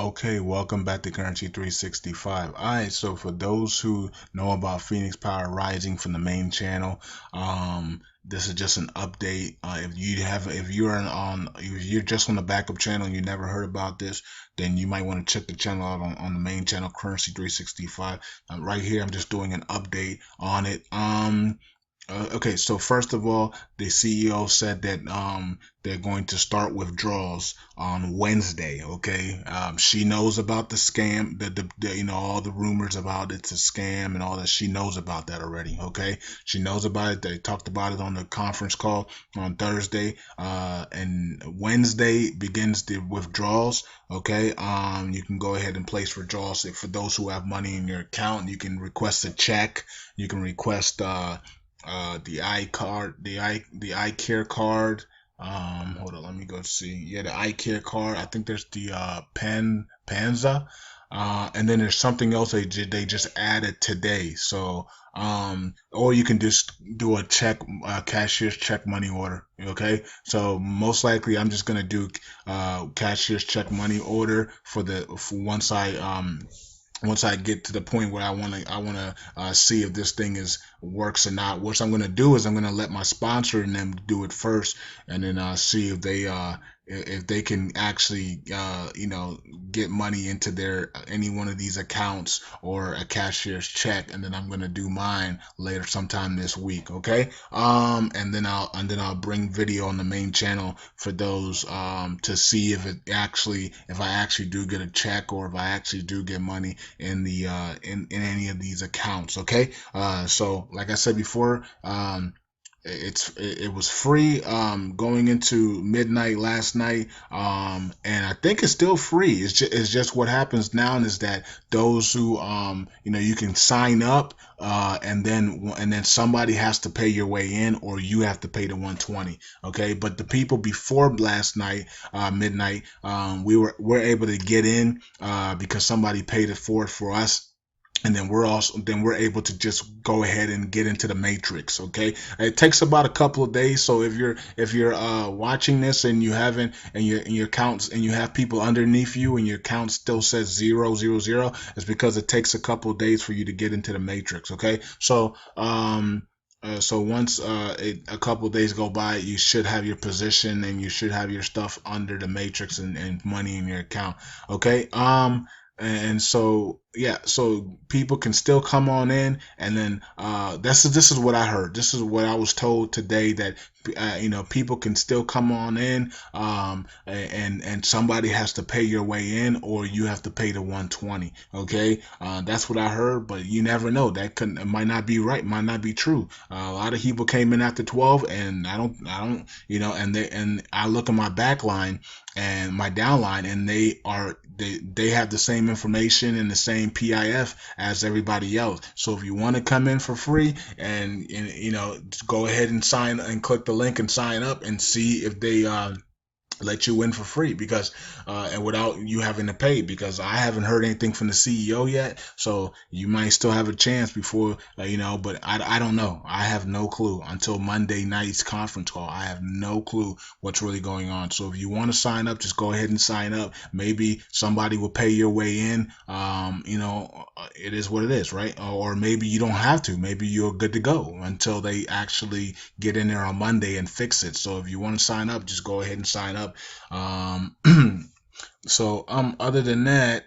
Okay, welcome back to Currency 365. All right, so for those who know about Phoenix Power Rising from the main channel, this is just an update. If you're just on the backup channel and you never heard about this, then you might want to check the channel out on the main channel, Currency 365. Right here, I'm just doing an update on it. Okay, so first of all, the CEO said that they're going to start withdrawals on Wednesday. Okay, she knows about the scam, all the rumors about it's a scam and all that. She knows about that already. Okay, she knows about it. They talked about it on the conference call on Thursday, and Wednesday begins the withdrawals. Okay, you can go ahead and place withdrawals for those who have money in your account. You can request a check. You can request the iCare card. Hold on, let me go see. Yeah, the iCare card. I think there's the Panza. And then there's something else they just added today. So or you can just do a check, cashier's check money order. Okay, so most likely I'm just gonna do cashier's check money order for once I get to the point where I wanna see if this thing is works or not. What I'm gonna do is I'm gonna let my sponsor and them do it first, and then see if they can actually get money into their any one of these accounts or a cashier's check, and then I'm gonna do mine later sometime this week. Okay, and then I'll bring video on the main channel for those to see if I actually do get a check or if I actually do get money in the in any of these accounts. Okay, so like I said before, it was free going into midnight last night, and I think it's still free. It's just what happens now is that those who you can sign up, and then somebody has to pay your way in, or you have to pay the 120. Okay, but the people before last night, midnight, we're able to get in because somebody paid it for us, and then we're able to just go ahead and get into the matrix. Okay, it takes about a couple of days. So if you're watching this and you haven't, and your accounts, and you have people underneath you and your account still says 000, it's because it takes a couple of days for you to get into the matrix. Okay, so once a couple of days go by, you should have your position and you should have your stuff under the matrix, and money in your account. Okay, and so yeah, so people can still come on in, and then this is what I heard. This is what I was told today, that people can still come on in, and somebody has to pay your way in, or you have to pay the 120. Okay, that's what I heard, but you never know. It might not be right, might not be true. A lot of people came in after 12, and I don't, and I look at my back line and my downline, and they have the same information and the same PIF as everybody else. So if you want to come in for free, and just go ahead and sign and click the link and sign up and see if they let you in for free, because and without you having to pay, because I haven't heard anything from the CEO yet, so you might still have a chance before but I don't know. I have no clue until Monday night's conference call. I have no clue what's really going on. So if you want to sign up, just go ahead and sign up. Maybe somebody will pay your way in. It is what it is, right? Or maybe you don't have to. Maybe you're good to go until they actually get in there on Monday and fix it. So if you want to sign up, just go ahead and sign up. So other than that,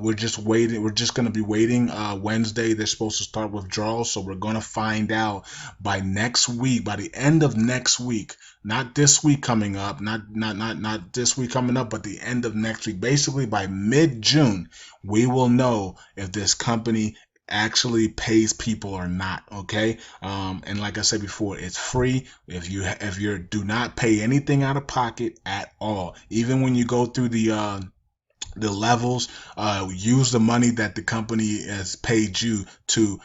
we're just waiting. We're just gonna be waiting. Wednesday they're supposed to start withdrawals, so we're gonna find out by next week, by the end of next week. Not this week coming up, not this week coming up, but the end of next week. Basically by mid-June, we will know if this company actually pays people or not. Okay, and like I said before, it's free. If you do not pay anything out of pocket at all, even when you go through the levels, use the money that the company has paid you to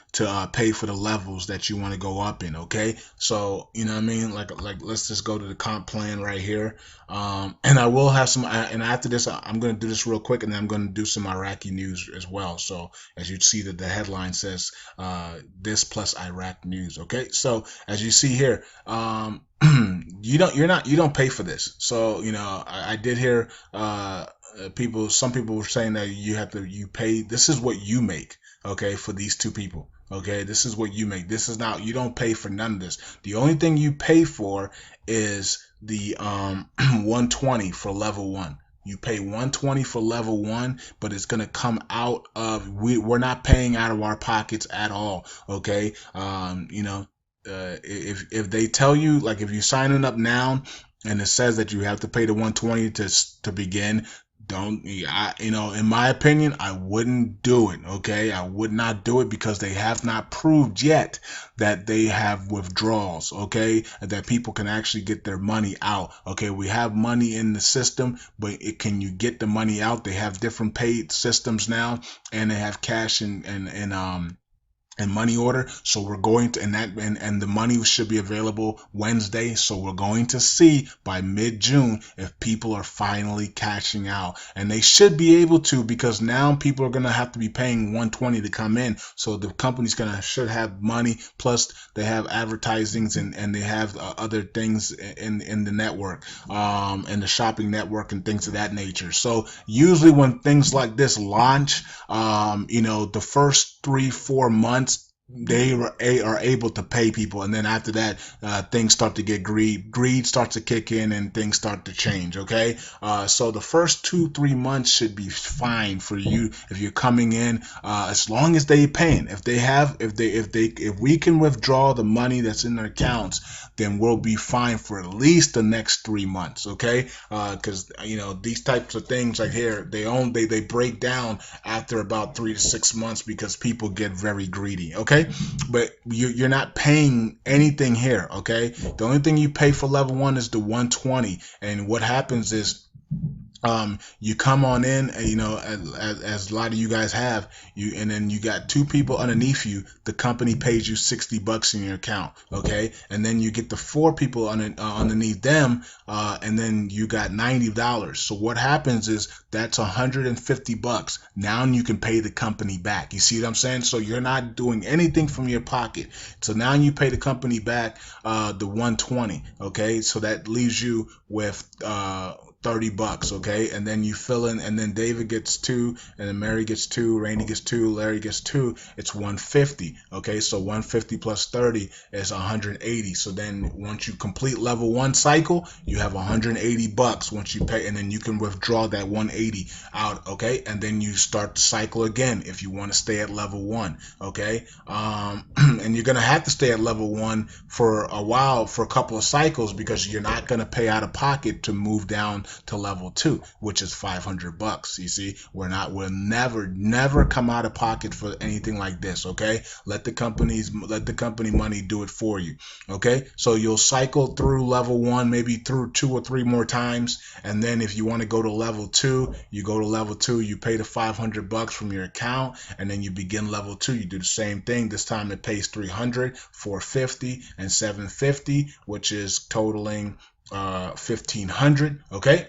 pay for the levels that you want to go up in. Okay, so you know what I mean, like let's just go to the comp plan right here, and I will have some, and after this I'm going to do this real quick, and then I'm going to do some Iraqi news as well. So as you see that the headline says this plus Iraq news. Okay, so as you see here, you don't pay for this. So I did hear some people were saying that you pay. This is what you make, okay, for these two people. Okay, this is what you make. This is not, you don't pay for none of this. The only thing you pay for is the 120 for level one. You pay 120 for level one, but it's gonna come out of, we're not paying out of our pockets at all. Okay, if they tell you, like, if you're signing up now and it says that you have to pay the 120 to begin, don't, in my opinion, I wouldn't do it. Okay, I would not do it because they have not proved yet that they have withdrawals. Okay, that people can actually get their money out. Okay, we have money in the system, but can you get the money out? They have different paid systems now, and they have cash and money order. So we're going to, and the money should be available Wednesday. So we're going to see by mid-June if people are finally cashing out, and they should be able to, because now people are going to have to be paying 120 to come in. So the company's should have money, plus they have advertisings, and they have other things in the network, and the shopping network and things of that nature. So usually when things like this launch, the first 3-4 months, they are able to pay people, and then after that, things start to get greed starts to kick in, and things start to change. Okay, so the first 2-3 months should be fine for you if you're coming in, as long as they paying. If we can withdraw the money that's in their accounts, then we'll be fine for at least the next 3 months. Okay, because these types of things right here, they break down after about 3 to 6 months because people get very greedy. Okay, but you're not paying anything here. Okay, the only thing you pay for level one is the 120, and what happens is, you come on in, as a lot of you guys have, and then you got two people underneath you. The company pays you $60 in your account, okay, and then you get the four people underneath them, and then you got $90. So what happens is that's $150. Now you can pay the company back. You see what I'm saying? So you're not doing anything from your pocket. So now you pay the company back the 120, okay. So that leaves you with $30, okay, and then you fill in, and then David gets 2, and then Mary gets 2, Randy gets 2, Larry gets 2. It's 150, okay. So 150 plus 30 is 180. So then once you complete level one cycle, you have $180 once you pay, and then you can withdraw that 180 out, okay, and then you start the cycle again if you want to stay at level one, okay. And you're gonna have to stay at level one for a while, for a couple of cycles, because you're not gonna pay out of pocket to move down to level 2, which is $500. You see, we'll never come out of pocket for anything like this. Okay, let the company money do it for you. Okay, so you'll cycle through level 1 maybe through 2 or 3 more times, and then if you want to go to level 2, you go to level 2, you pay the $500 from your account, and then you begin level 2. You do the same thing. This time it pays 300, 450, and 750, which is totaling 1500. Okay,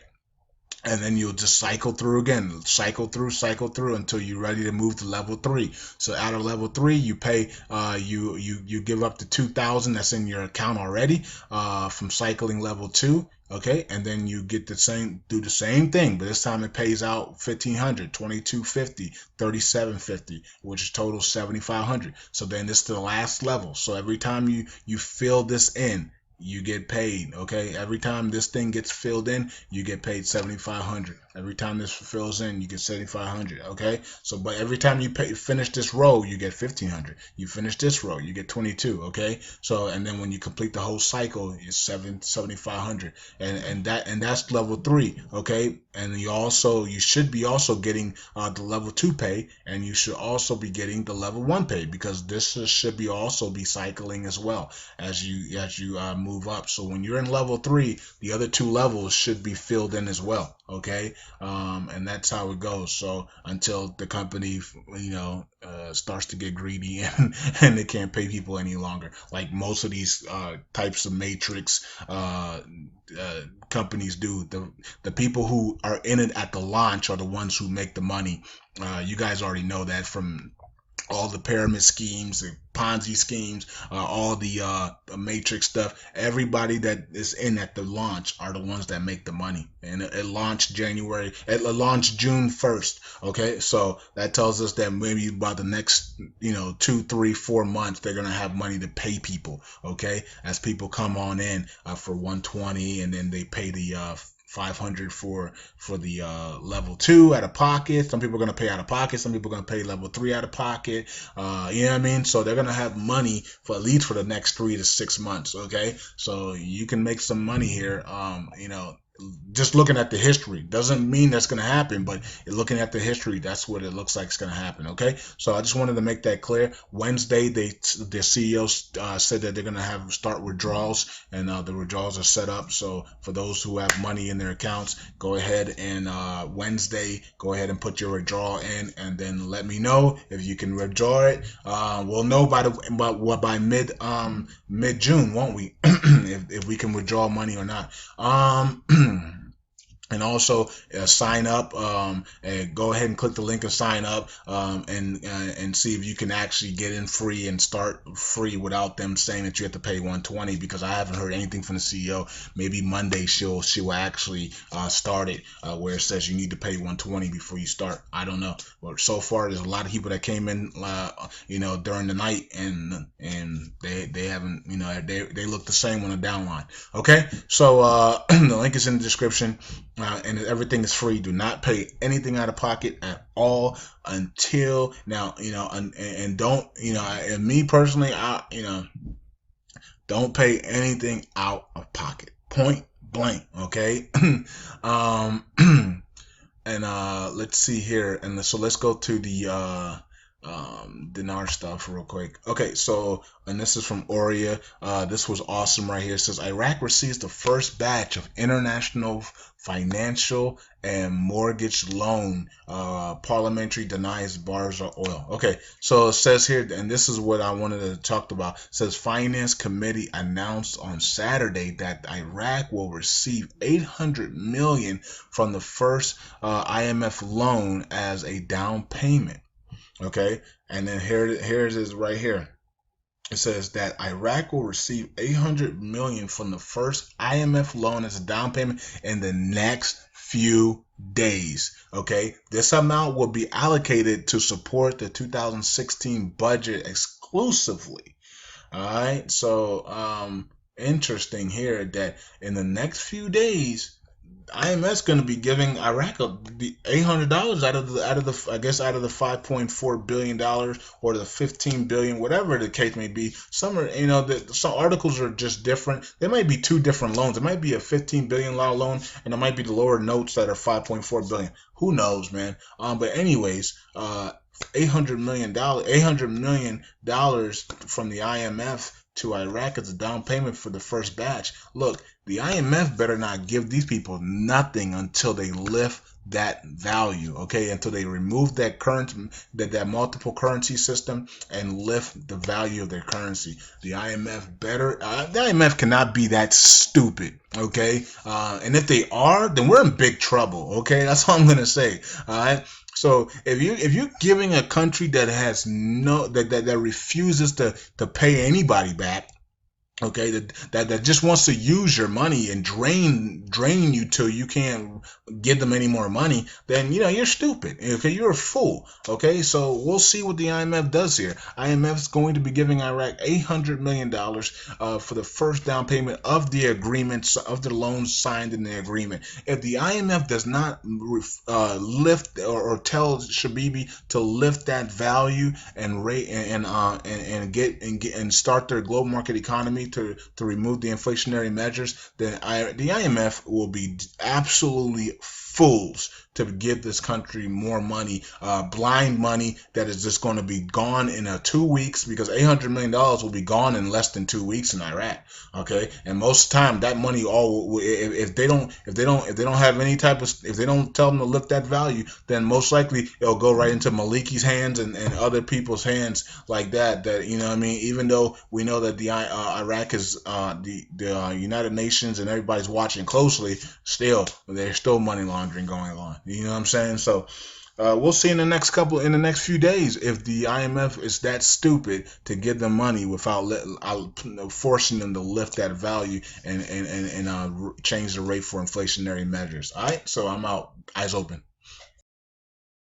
and then you'll just cycle through again, cycle through until you're ready to move to level 3. So out of level 3, you pay, you give up the 2,000 that's in your account already, from cycling level 2. Okay, and then you get do the same thing, but this time it pays out 1,500, 2,250, 3,750, which is total 7,500. So then this is the last level. So every time you fill this in, you get paid. Okay, every time this thing gets filled in, you get paid 7,500. Every time this fills in, you get 7,500. Okay, so but every time you finish this row, you get 1,500. You finish this row, you get 22. Okay, so and then when you complete the whole cycle, it's 7,500, and that's level 3. Okay, and you should be also getting the level 2 pay, and you should also be getting the level 1 pay, because this should be also be cycling as well as you move up. So when you're in level 3, the other 2 levels should be filled in as well. Okay, and that's how it goes. So until the company starts to get greedy and they can't pay people any longer, like most of these types of matrix companies do. The people who are in it at the launch are the ones who make the money. You guys already know that from all the pyramid schemes, the Ponzi schemes, all the matrix stuff. Everybody that is in at the launch are the ones that make the money. And it launched it launched June 1st. Okay, so that tells us that maybe about the next, 2, 3, 4 months, they're gonna have money to pay people. Okay, as people come on in for 120, and then they pay the 500 for the level 2 out of pocket. Some people are going to pay out of pocket. Some people are going to pay level 3 out of pocket. You know what I mean? So they're going to have money for at least for the next 3 to 6 months. Okay, so you can make some money here. Just looking at the history doesn't mean that's going to happen, but looking at the history, that's what it looks like it's going to happen. Okay, so I just wanted to make that clear. Wednesday, the CEO said that they're going to start withdrawals, and the withdrawals are set up. So for those who have money in their accounts, go ahead and Wednesday, go ahead and put your withdrawal in, and then let me know if you can withdraw it. We'll know by mid June, won't we? if we can withdraw money or not. And also sign up, and go ahead and click the link and sign up, and see if you can actually get in free and start free without them saying that you have to pay 120, because I haven't heard anything from the CEO. Maybe Monday she will actually start it, where it says you need to pay 120 before you start. I don't know, but so far there's a lot of people that came in during the night, and they haven't, they look the same on the downline. Okay, so the link is in the description. And everything is free. Do not pay anything out of pocket at all until now. And don't, and me personally, don't pay anything out of pocket. Point blank. Okay. And let's see here, and so let's go to the dinar stuff real quick. Okay, so, and this is from Aurea. This was awesome right here. It says Iraq receives the first batch of international financial and mortgage loan. Parliamentary denies bars of oil. Okay, so it says here, and this is what I wanted to talk about. It says Finance Committee announced on Saturday that Iraq will receive 800 million from the first IMF loan as a down payment. Okay, and then here it is right here. It says that Iraq will receive 800 million from the first IMF loan as a down payment in the next few days. Okay, this amount will be allocated to support the 2016 budget exclusively. All right, so interesting here that in the next few days, IMF's going to be giving Iraq the $800 out of the I guess out of the $5.4 billion or the 15 billion, whatever the case may be. Some are, some articles are just different. There might be two different loans. It might be a 15 billion loan, and it might be the lower notes that are 5.4 billion. Who knows, man? But anyways, $800 million from the IMF to Iraq as a down payment for the first batch. Look, the IMF better not give these people nothing until they lift that value, okay? Until they remove that that multiple currency system and lift the value of their currency. The IMF cannot be that stupid, okay? And if they are, then we're in big trouble, okay? That's all I'm gonna say. All right. So if you're giving a country that has that refuses to pay anybody back, okay, that just wants to use your money and drain you till you can't give them any more money, then you're stupid. Okay, you're a fool. Okay, so we'll see what the IMF does here. IMF is going to be giving Iraq $800 million for the first down payment of the agreements of the loans signed in the agreement. If the IMF does not lift or tell Shabibi to lift that value and rate and start their global market economy to remove the inflationary measures, then the IMF will be absolutely fools to give this country more money, blind money that is just going to be gone in 2 weeks, because $800 million will be gone in less than 2 weeks in Iraq. Okay, and most of the time that money if they don't have any type of, if they don't tell them to lift that value, then most likely it'll go right into Maliki's hands and other people's hands like that. Even though we know that the Iraq is the United Nations and everybody's watching closely, still there's still money laundering going on. You know what I'm saying? So We'll see in the next few days if the IMF is that stupid to give them money without forcing them to lift that value and change the rate for inflationary measures. All right, so I'm out. Eyes open.